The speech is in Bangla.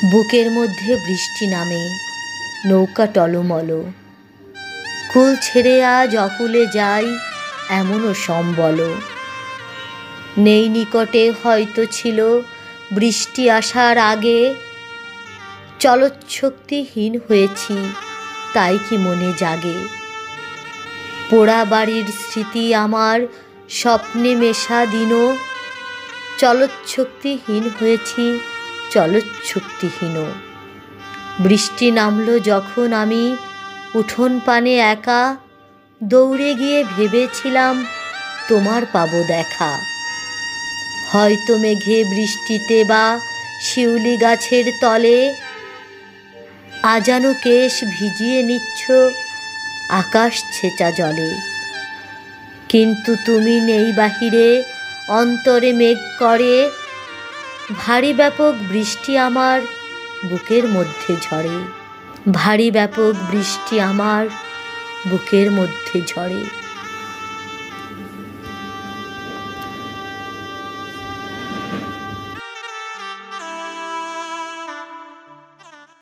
বুকের মধ্যে বৃষ্টি নামে, নৌকা টলমল, কুল ছেড়ে আজ অকুলে যাই এমনও সম্বল। নেই নিকটে হয়তো ছিল বৃষ্টি আসার আগে, চলৎশক্তিহীন হয়েছি তাই কি মনে জাগে। পোড়া বাড়ির স্মৃতি আমার স্বপ্নে মেশা দিন, চলৎশক্তিহীন হয়েছি চলৎশক্তিহীন। বৃষ্টি নামলো যখন আমি উঠোন পানে একা, দৌড়ে গিয়ে ভেবেছিলাম তোমার পাবো দেখা। হয়তো মেঘে বৃষ্টিতে বা শিউলি গাছের তলে আজানো কেশ ভিজিয়ে নিচ্ছ আকাশ ছেঁচা জলে। কিন্তু তুমি নেই বাহিরে, অন্তরে মেঘ করে, ভারী ব্যাপক বৃষ্টি আমার বুকের মধ্যে ঝরে। ভারী ব্যাপক বৃষ্টি আমার বুকের মধ্যে ঝরে।